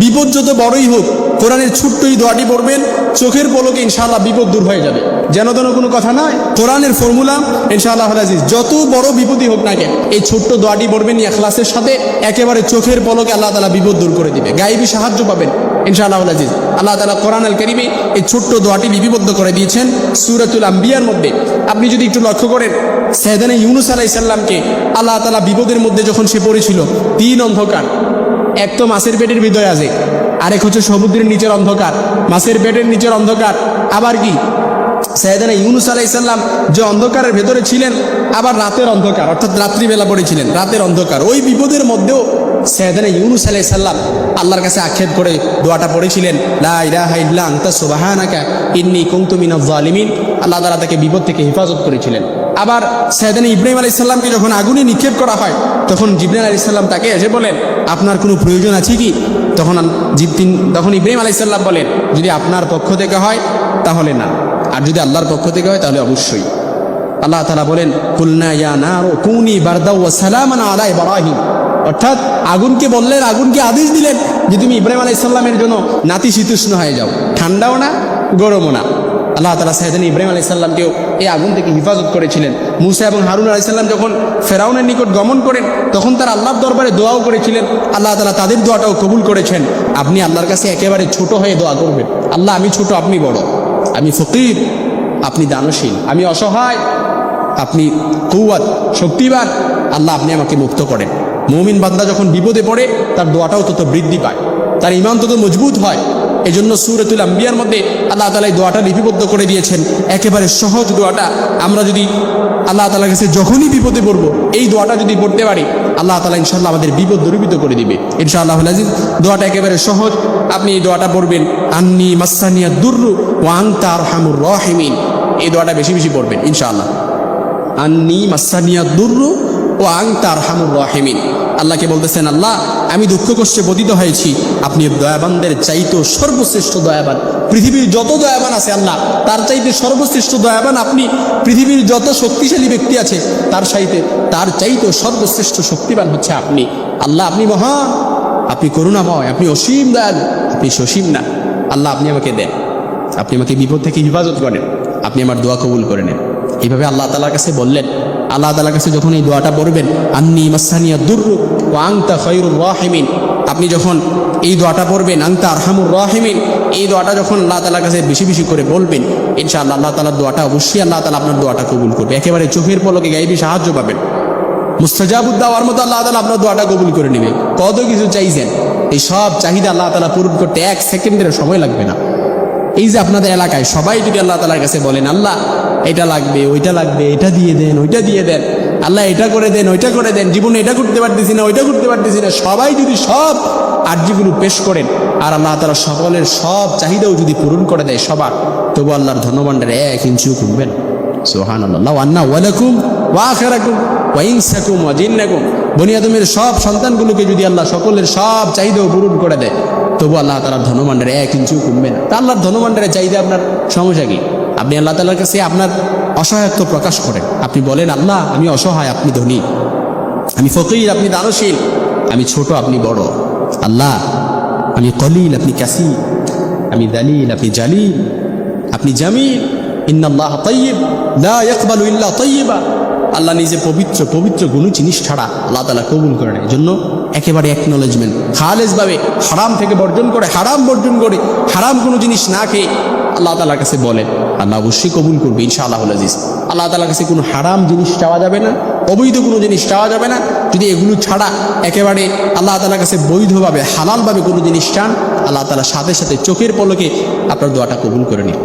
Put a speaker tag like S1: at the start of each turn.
S1: বিপদ যত বড়ই হোক কোরআনের ছোট্ট এই দোয়াটি পড়বেন, চোখের পলকে ইনশাআল্লাহ বিপদ দূর হয়ে যাবে। যেন তেন কোনো কথা নয়, কোরআনের ফর্মুলা ইনশাআল্লাহ আজিজ। যত বড় বিপদই হোক না কেন, এই ছোট্ট দোয়াটি পড়বেন ইখলাসের সাথে, একেবারে চোখের পলকে আল্লাহ তাআলা বিপদ দূর করে দিবে, গায়েবী সাহায্য পাবেন ইনশাআল্লাহ আজিজ। আল্লাহ তাআলা কোরআন আল কারীমে এই ছোট্ট দোয়াটি লিপিবদ্ধ করে দিয়েছেন সূরাতুল আম্বিয়ার মধ্যে। আপনি যদি একটু লক্ষ্য করেন, সাইয়েদানা ইউনূস আলাইহিস সালামকে আল্লাহ তাআলা বিপদের মধ্যে যখন সে পড়েছিল, 3 অন্ধকার, এক তো মাছের পেটের ভিতরে আছে, আরেক হচ্ছে সমুদ্রের নিচের অন্ধকার, মাছের পেটের নিচের অন্ধকার, আবার কি সাইয়েদানা ইউনূস আলাইহিস সালাম যে অন্ধকারের ভেতরে ছিলেন, আবার রাতের অন্ধকার, অর্থাৎ রাত্রিবেলা পড়েছিলেন, রাতের অন্ধকার। ওই বিপদের মধ্যেও সাইয়েদানা ইউনূস আলাইহিস সালাম আল্লাহর কাছে আক্ষেপ করে দোয়াটা পড়েছিলেন, লা ইলাহা ইল্লা আনতা সুবহানাকা ইন্নী কুনতু মিনাজ জালিমিন। আল্লাহ তাআলা তাকে বিপদ থেকে হেফাজত করেছিলেন। আবার সাইয়েদানা ইব্রাহিম আলাইহিস সালামকে যখন আগুনে নিক্ষেপ করা হয়, তখন জিবরাইল আলাইহিস সালাম তাকে এসে বলেন, আপনার কোনো প্রয়োজন আছে কি? তখন ইব্রাহিম আলাইহিস সালাম বলেন, যদি আপনার পক্ষ থেকে হয় তাহলে না, আর যদি আল্লাহর পক্ষ থেকে হয় তাহলে অবশ্যই। আল্লাহ তাআলা বলেন, কুলনা ইয়া নারু কুনি বারদাও ওয়া সালামান আলা ইব্রাহিম, অর্থাৎ আগুনকে বললেন, আগুনকে আদেশ দিলেন যে তুমি ইব্রাহিম আলাইহিস সালামের জন্য নাতিশীতোষ্ণ হয়ে যাও, ঠান্ডাও না গরমও না। আল্লাহ তাআলা সাইয়েদানা ইব্রাহিম আলাইহিস সালামকেও এই আগুন থেকে হেফাজত করেছিলেন। মূসা এবং হারুন আলাইহিস সালাম যখন ফেরাউনের নিকট গমন করেন, তখন তারা আল্লাহর দরবারে দোয়াও করেছিলেন, আল্লাহ তাআলা তাদের দোয়াটাও কবুল করেছেন। আপনি আল্লাহর কাছে একেবারে ছোট হয়ে দোয়া করবেন, আল্লাহ আমি ছোট আপনি বড়, আমি ফকির আপনি দানশীল, আমি অসহায় আপনি কুওয়াত শক্তিবান, আল্লাহ আপনি আমাকে মুক্ত করেন। মুমিন বান্দা যখন বিপদে পড়ে, তার দোয়াটাও তত বৃদ্ধি পায়, তার ঈমান তত মজবুত হয়। এজন্য সূরাতুল আম্বিয়ার মধ্যে আল্লাহ তাআলা এই দোয়াটা লিপিবদ্ধ করে দিয়েছেন, একেবারে সহজ দোয়াটা। আমরা যদি আল্লাহ তাআলার কাছে যখনই বিপদে পড়বো, এই দোয়াটা যদি পড়তে পারি, আল্লাহ তাআলা ইনশাআল্লাহ আমাদের বিপদ দূরীভূত করে দিবে ইনশাআল্লাহ আজিজ। দোয়াটা একেবারে সহজ, আপনি এই দোয়াটা পড়বেন, আন্নী মাসানিয়াদ দুররু ওয়া আনতা আরহামুর রাহিমিন। এই দোয়াটা বেশি বেশি পড়বেন ইনশাআল্লাহ, আন্নী মাসানিয়াদ দুররু ওয়া আনতা আরহামুর রাহিমিন। আল্লাহকে বলতেছেন, আল্লাহ আমি দুঃখ কষ্টে পতিত হয়েছি, আপনি দয়াবানদের চাইতেও সর্বশ্রেষ্ঠ দয়াবান। পৃথিবীর যত দয়াবান আছে আল্লাহ, তার চাইতে সর্বশ্রেষ্ঠ দয়াবান আপনি। পৃথিবীর যত শক্তিশালী ব্যক্তি আছে, তার চাইতেও সর্বশ্রেষ্ঠ শক্তিবান হচ্ছে আপনি। আল্লাহ আপনি মহান, আপনি করুণাময়, আপনি অসীম দয়ালু, আপনি সসীম না। আল্লাহ আপনি আমাকে দেন, আপনি আমাকে বিপদ থেকে হেফাজত করেন, আপনি আমার দোয়া কবুল করে নেন। এইভাবে আল্লাহ তাআলার কাছে বললেন। আল্লাহ তাআলার কাছে যখন এই দোয়াটা পড়বেন, আন্নী মাসানিয়াদ দুররু ওয়া আনতা খায়রুর রাহিমিন, আপনি যখন এই দোয়াটা পড়বেন, আনতা আরহামুর রাহিমিন, এই দোয়াটা যখন আল্লাহ তাআলার কাছে বেশি বেশি করে বলবেন, ইনশাআল্লাহ আল্লাহ তাআলার দোয়াটা অবশ্যই আল্লাহ তাআলা আপনার দোয়াটা কবুল করবে, একেবারে চোখের পলকে গায়েবী সাহায্য পাবেন। মুস্তাজাবুদ দাওয়ার মতো আল্লাহ তাআলা আপনার দোয়াটা কবুল করে নেবে। কত কিছু চাইছেন, এই সব চাহিদা আল্লাহ তাআলা পূরণ করতে 1 সেকেন্ডের সময় লাগবে না। এই যে আপনাদের এলাকায় সবাই যদি আল্লাহ তাআলার কাছে বলেন, আল্লাহ এটা লাগবে, ওইটা লাগবে, এটা দিয়ে দেন, ওইটা দিয়ে দেন, আল্লাহ এটা করে দেন, ওইটা করে দেন, জীবনে এটা করতে পারতেছি না, ওইটা করতে পারতেছি না, সবাই যদি সব আরজিগুলো পেশ করেন, আর আল্লাহ তাআলা সকলের সব চাহিদাও যদি পূরণ করে দেয় সবার, তবু আল্লাহর ধনভাণ্ডারে 1 ইঞ্চিও কমবেন। সুবহানাল্লাহ। ওয়ান্না ওয়ালাকুম ওয়া আখিরাকুম ওয়া ইনসাকুম ওয়া জিন্নাকুম, বনি আদমের সব সন্তানগুলোকে যদি আল্লাহ সকলের সব চাহিদাও পূরণ করে দেয়, তবু আল্লাহ তাআলার ধনভাণ্ডারে 1 ইঞ্চিও কমবে না। তা আল্লাহর ধনভাণ্ডারে চাইতে আপনার সমস্যা কি? আপনি আল্লাহ তাআলার কাছে আপনার অসহায়ত্ব প্রকাশ করেন, আপনি বলেন, আল্লাহ আমি অসহায়, আপনি ধনী, আমি ফকির, আপনি দানশীল, আমি ছোট, আপনি বড়, আল্লাহ আমি কলিল, আপনি কাসীর, আমি দালিল, আপনি জালিল, আপনি জামিল, ইন্নাল্লাহ তাইয়্যিব লা ইয়াকবালু ইল্লা তাইয়্যিবা। আল্লাহ নিজে পবিত্র, পবিত্র কোনো জিনিস ছাড়া আল্লাহ তাআলা কবুল করে না। এই জন্য একেবারে অ্যাকনোলেজমেন্ট, খালেসভাবে হারাম থেকে বর্জন করে, হারাম বর্জন করে, হারাম কোনো জিনিস না খেয়ে আল্লাহ তাআলার কাছে বলেন, আল্লাহ অবশ্যই কবুল করবে ইনশাআল্লাহ আজিজ। আল্লাহ তাআলার কাছে কোনো হারাম জিনিস চাওয়া যাবে না, অবৈধ কোনো জিনিস চাওয়া যাবে না। যদি এগুলো ছাড়া একেবারে আল্লাহ তাআলার কাছে বৈধভাবে হালালভাবে কোনো জিনিস চান, আল্লাহ তাআলা সাথে সাথে চোখের পলকে আপনার দোয়াটা কবুল করে নিন।